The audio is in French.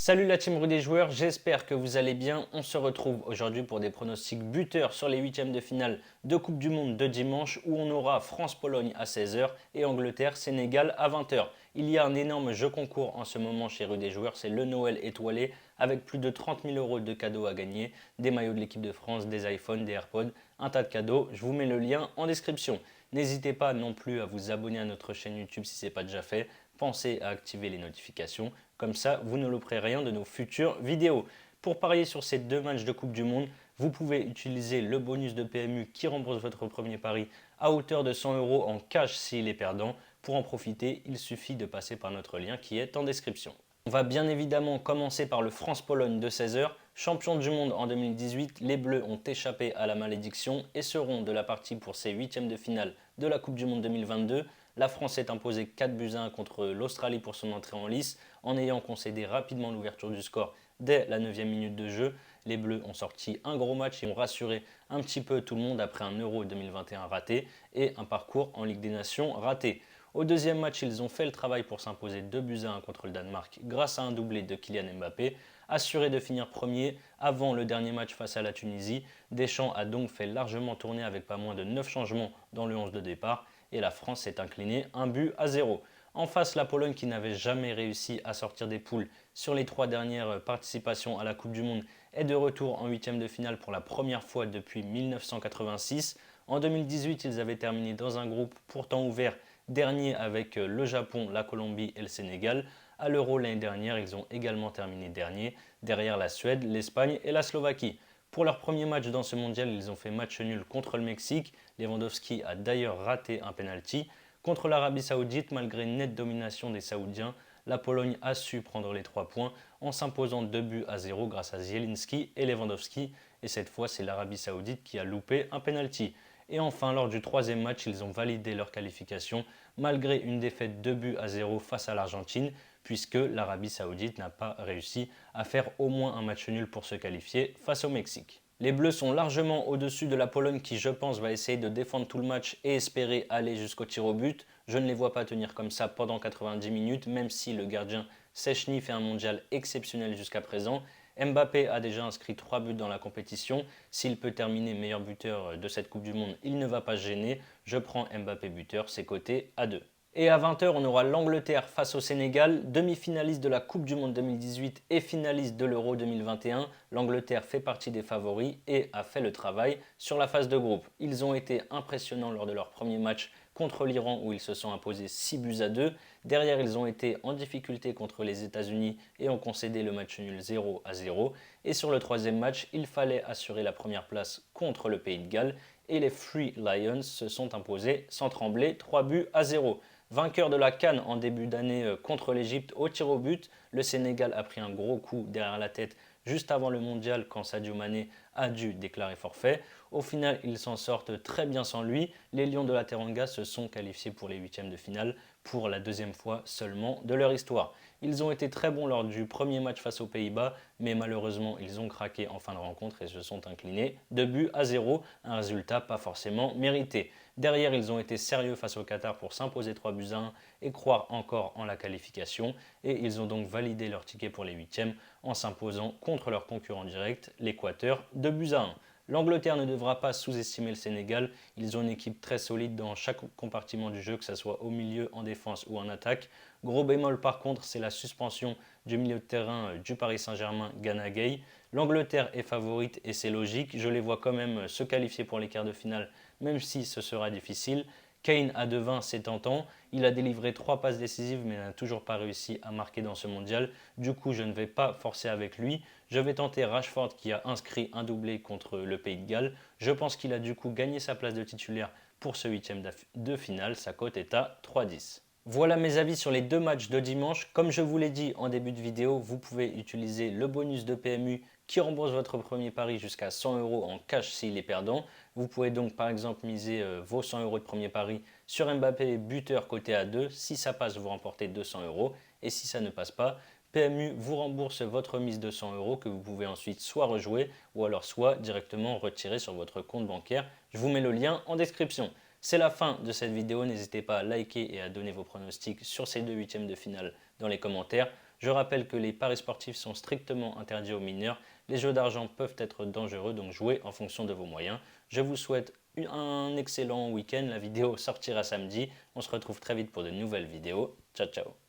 Salut la team Rue des joueurs, j'espère que vous allez bien. On se retrouve aujourd'hui pour des pronostics buteurs sur les huitièmes de finale de Coupe du Monde de dimanche où on aura France-Pologne à 16h et Angleterre-Sénégal à 20h. Il y a un énorme jeu concours en ce moment chez Rue des joueurs, c'est le Noël étoilé avec plus de 30 000 euros de cadeaux à gagner, des maillots de l'équipe de France, des iPhones, des AirPods, un tas de cadeaux. Je vous mets le lien en description. N'hésitez pas non plus à vous abonner à notre chaîne YouTube si ce n'est pas déjà fait. Pensez à activer les notifications, comme ça vous ne louperez rien de nos futures vidéos. Pour parier sur ces deux matchs de Coupe du Monde, vous pouvez utiliser le bonus de PMU qui rembourse votre premier pari à hauteur de 100 euros en cash s'il est perdant. Pour en profiter, il suffit de passer par notre lien qui est en description. On va bien évidemment commencer par le France-Pologne de 16h. Champions du monde en 2018, les Bleus ont échappé à la malédiction et seront de la partie pour ces huitièmes de finale de la Coupe du Monde 2022. La France s'est imposée 4 buts à 1 contre l'Australie pour son entrée en lice en ayant concédé rapidement l'ouverture du score dès la 9e minute de jeu. Les Bleus ont sorti un gros match et ont rassuré un petit peu tout le monde après un Euro 2021 raté et un parcours en Ligue des Nations raté. Au deuxième match, ils ont fait le travail pour s'imposer 2 buts à 1 contre le Danemark grâce à un doublé de Kylian Mbappé. Assuré de finir premier avant le dernier match face à la Tunisie, Deschamps a donc fait largement tourner avec pas moins de 9 changements dans le 11 de départ et la France s'est inclinée 1 but à 0. En face, la Pologne qui n'avait jamais réussi à sortir des poules sur les 3 dernières participations à la Coupe du Monde est de retour en huitième de finale pour la première fois depuis 1986. En 2018, ils avaient terminé dans un groupe pourtant ouvert dernier avec le Japon, la Colombie et le Sénégal. À l'Euro l'année dernière, ils ont également terminé dernier, derrière la Suède, l'Espagne et la Slovaquie. Pour leur premier match dans ce mondial, ils ont fait match nul contre le Mexique. Lewandowski a d'ailleurs raté un penalty. Contre l'Arabie Saoudite, malgré une nette domination des Saoudiens, la Pologne a su prendre les 3 points en s'imposant 2 buts à 0 grâce à Zielinski et Lewandowski. Et cette fois, c'est l'Arabie Saoudite qui a loupé un penalty. Et enfin, lors du troisième match, ils ont validé leur qualification malgré une défaite 2 buts à 0 face à l'Argentine, puisque l'Arabie Saoudite n'a pas réussi à faire au moins un match nul pour se qualifier face au Mexique. Les Bleus sont largement au-dessus de la Pologne qui, je pense, va essayer de défendre tout le match et espérer aller jusqu'au tir au but. Je ne les vois pas tenir comme ça pendant 90 minutes, même si le gardien Szczęsny fait un mondial exceptionnel jusqu'à présent. Mbappé a déjà inscrit 3 buts dans la compétition. S'il peut terminer meilleur buteur de cette Coupe du Monde, il ne va pas se gêner. Je prends Mbappé buteur, c'est coté à 2. Et à 20h, on aura l'Angleterre face au Sénégal, demi-finaliste de la Coupe du Monde 2018 et finaliste de l'Euro 2021. L'Angleterre fait partie des favoris et a fait le travail sur la phase de groupe. Ils ont été impressionnants lors de leur premier match contre l'Iran où ils se sont imposés 6 buts à 2. Derrière, ils ont été en difficulté contre les États-Unis et ont concédé le match nul 0 à 0. Et sur le troisième match, il fallait assurer la première place contre le Pays de Galles et les Three Lions se sont imposés sans trembler 3 buts à 0. Vainqueur de la CAN en début d'année contre l'Égypte au tir au but, le Sénégal a pris un gros coup derrière la tête juste avant le mondial quand Sadio Mané a dû déclarer forfait. Au final, ils s'en sortent très bien sans lui. Les Lions de la Teranga se sont qualifiés pour les huitièmes de finale pour la deuxième fois seulement de leur histoire. Ils ont été très bons lors du premier match face aux Pays-Bas, mais malheureusement, ils ont craqué en fin de rencontre et se sont inclinés 2 buts à 0, un résultat pas forcément mérité. Derrière, ils ont été sérieux face au Qatar pour s'imposer 3 buts à 1 et croire encore en la qualification. Et ils ont donc validé leur ticket pour les huitièmes en s'imposant contre leur concurrent direct, l'Équateur, 2 buts à 1. L'Angleterre ne devra pas sous-estimer le Sénégal. Ils ont une équipe très solide dans chaque compartiment du jeu, que ce soit au milieu, en défense ou en attaque. Gros bémol par contre, c'est la suspension du milieu de terrain du Paris Saint-Germain, Gana Gueye. L'Angleterre est favorite et c'est logique. Je les vois quand même se qualifier pour les quarts de finale, même si ce sera difficile. Kane à 2,20, c'est tentant. Il a délivré 3 passes décisives mais n'a toujours pas réussi à marquer dans ce mondial. Du coup, je ne vais pas forcer avec lui. Je vais tenter Rashford qui a inscrit un doublé contre le Pays de Galles. Je pense qu'il a du coup gagné sa place de titulaire pour ce huitième de finale. Sa cote est à 3,10. Voilà mes avis sur les deux matchs de dimanche. Comme je vous l'ai dit en début de vidéo, vous pouvez utiliser le bonus de PMU qui rembourse votre premier pari jusqu'à 100 euros en cash s'il est perdant. Vous pouvez donc par exemple miser vos 100 euros de premier pari sur Mbappé buteur côté à 2. Si ça passe, vous remportez 200 euros. Et si ça ne passe pas, PMU vous rembourse votre mise de 100 euros que vous pouvez ensuite soit rejouer ou alors soit directement retirer sur votre compte bancaire. Je vous mets le lien en description. C'est la fin de cette vidéo, n'hésitez pas à liker et à donner vos pronostics sur ces deux huitièmes de finale dans les commentaires. Je rappelle que les paris sportifs sont strictement interdits aux mineurs, les jeux d'argent peuvent être dangereux, donc jouez en fonction de vos moyens. Je vous souhaite un excellent week-end, la vidéo sortira samedi, on se retrouve très vite pour de nouvelles vidéos, ciao ciao.